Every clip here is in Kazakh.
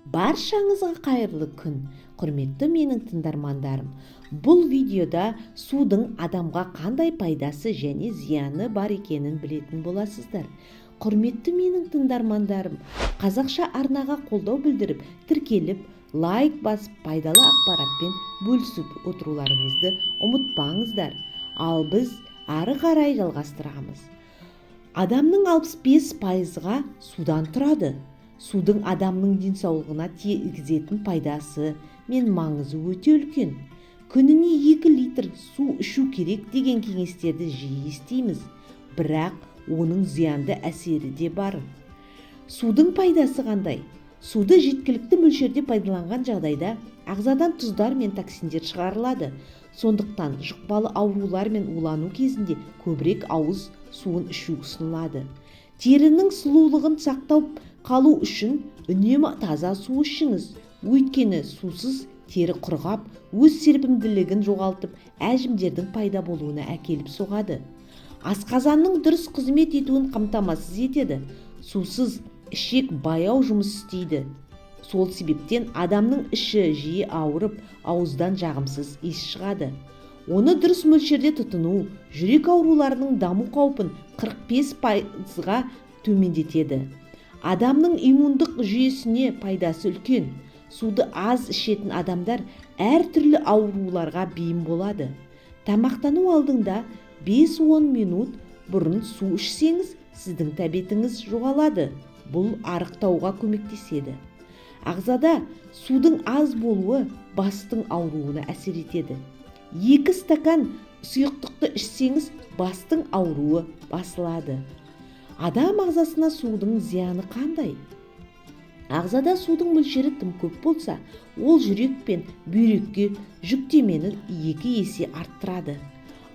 Баршаңызға қайырлы күн, құрметті менің тыңдармандарым. Бұл видеода судың адамға қандай пайдасы және зияны бар екенін білетін боласыздар. Құрметті менің тыңдармандарым, қазақша арнаға қолдау білдіріп, тіркеліп, лайк басып, пайдалы ақпаратпен бөлісіп отыруларыңызды ұмытпаңыздар. Ал біз ары қарай жалғастырамыз. Адамның 65%-ға судан тұрады. Судың адамның денсаулығына тигізетін пайдасы мен маңызы өте үлкен. Күніне 2 литр су ішу керек деген кеңестерді жиі естиміз, бірақ оның зиянды әсері де бар. Судың пайдасы қандай? Суды жеткілікті мөлшерде пайдаланған жағдайда ағзадан тұздар мен токсиндер шығарылады. Сондықтан жұқпалы аурулар мен улану кезінде көбірек ауыз суын ішу ұсынылады. Терінің сұлулығын сақтау қалу үшін үнемі таза су ішіңіз. Өйткені сусыз тері құрғап, өз серпімділігін жоғалтып, әжімдердің пайда болуына әкеліп соғады. Асқазанның дұрыс қызмет етуін қамтамасыз етеді. Сусыз ішек баяу жұмыс істейді. Сол себептен адамның іші жиі ауырып, ауыздан жағымсыз иіс шығады. Оны дұрыс мөлшерде тұтыну жүрек ауруларының даму қаупін 45%-ға төмендетеді. Адамның иммундық жүйесіне пайдасы үлкен. Суды аз ішетін адамдар әртүрлі ауруларға бейім болады. Тамақтану алдында 5-10 минут бұрын су ішсеңіз, сіздің тәбетіңіз жоғалады. Бұл арықтауға көмектеседі. Ағзада судың аз болуы бастың ауруына әсер етеді. 2 стакан сұйықтықты ішсеңіз, бастың ауруы басылады. Адам ағзасына судың зияны қандай? Ағзада судың мөлшері тым көп болса, ол жүрек пен бүйрекке жүктемені 2 есе арттырады.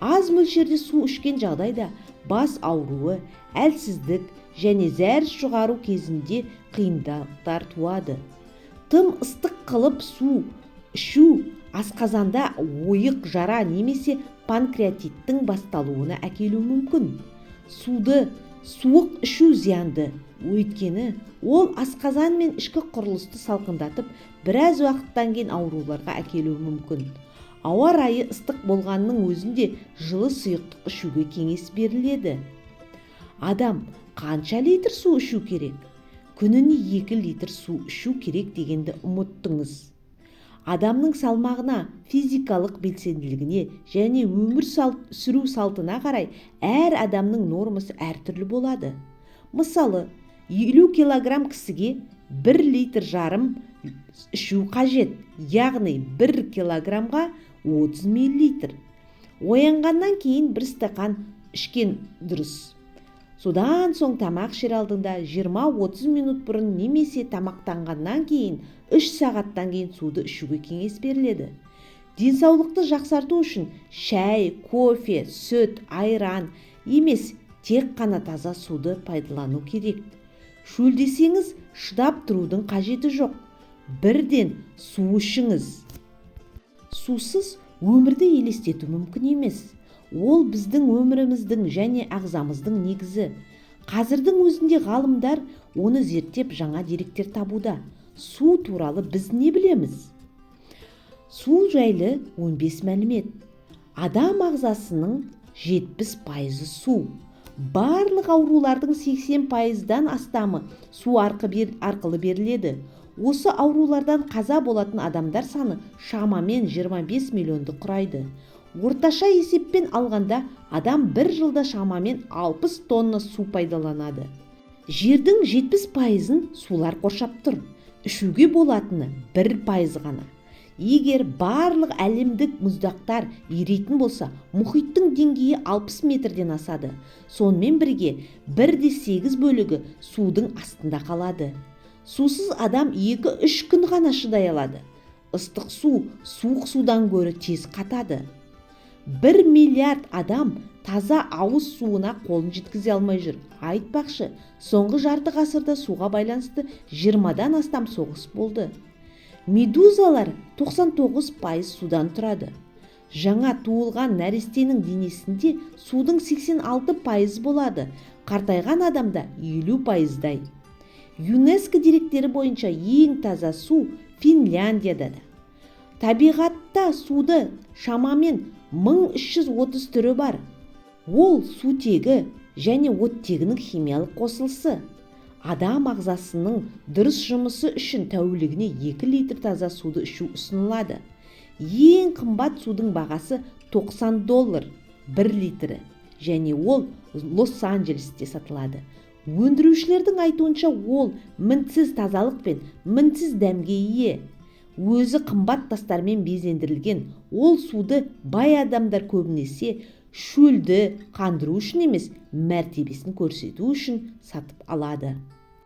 Аз мөлшерде су ішкен жағдайда бас ауруы, әлсіздік және зәр шығару кезінде қиындықтар туады. Тым ыстық қылып су ішу асқазанда ойық жара немесе панкреатиттің басталуына әкелуі мүмкін. Суды суық ішу зиянды, өйткені ол асқазан мен ішкі құрылысты салқындатып, біраз уақыттан кейін ауруларға әкелуі мүмкін. Ауа райы ыстық болғанның өзінде жылы сұйықтық ішуге кеңес беріледі. Адам қанша литр су ішу керек? Күніне 2 литр су ішу керек дегенді ұмыттыңыз. Адамның салмағына, физикалық белсенділігіне және өмір сүру салтына қарай әр адамның нормасы әртүрлі болады. Мысалы, 50 килограмм кісіге 1,5 литр ішу қажет, яғни 1 килограммға 30 миллилитр. Оянғаннан кейін 1 стакан ішкен дұрыс. Содан соң тамақ ішер алдында 20-30 минут бұрын немесе тамақтанғаннан кейін 3 сағаттан кейін суды ішуге кеңес беріледі. Денсаулықты жақсарту үшін шәй, кофе, сүт, айран емес, тек қана таза суды пайдалану керек. Шөлдесеңіз, шыдап тұрудың қажеті жоқ. Бірден су ішіңіз. Сусыз өмірді елестету мүмкін емес. Ол біздің өміріміздің және ағзамыздың негізі. Қазірдің өзінде ғалымдар оны зерттеп жаңа деректер табуда. Су туралы біз не білеміз? Су жайлы 15 мәлімет. Адам ағзасының 70% су. Барлық аурулардың 80%-дан астамы су арқылы беріледі. Осы аурулардан қаза болатын адамдар саны шамамен 25 миллионды құрайды. Орташа есеппен алғанда адам бір жылда шамамен 60 тонна су пайдаланады. Жердің 70%-ын сулар қоршап тұр. Ішуге болатыны 1% ғана. Егер барлық әлемдік мұздақтар еритін болса, мұхиттың деңгейі 60 метрден асады. Сонымен бірге 1/8 бөлігі судың астында қалады. Сусыз адам 2-3 күн ғана шыдай алады. Ыстық су суық судан гөрі тез қатады. 1 миллиард адам таза ауыз суына қолын жеткізе алмай жүр. Айтпақшы, соңғы жарты ғасырда суға байланысты 20-дан астам соғыс болды. Медузалар 99% судан тұрады. Жаңа туылған нәрестенің денесінде судың 86% болады. Қартайған адамда 50%-дай. ЮНЕСКО деректері бойынша ең таза су Финляндияда. Табиғатта суды шамамен 1330 түрі бар. Ол сутегі және оттегінің химиялық қосылысы. Адам ағзасының дұрыс жұмысы үшін тәулігіне 2 литр таза суды ішу ұсынылады. Ең қымбат судың бағасы $90 1 литрі, және ол Лос-Анджелесте сатылады. Өндірушілердің айтуынша ол мінсіз тазалық пен мінсіз дәмге ие. Өзі қымбат тастармен безендірілген ол суды бай адамдар көбінесе шөлді қандыру үшін емес, мәртебесін көрсету үшін сатып алады.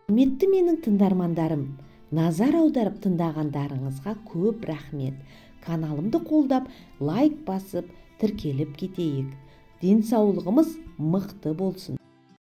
Құрметті менің тыңдармандарым, назар аударып тыңдағандарыңызға көп рахмет. Каналымды қолдап, лайк басып, тіркеліп кетейік. Денсаулығымыз мықты болсын.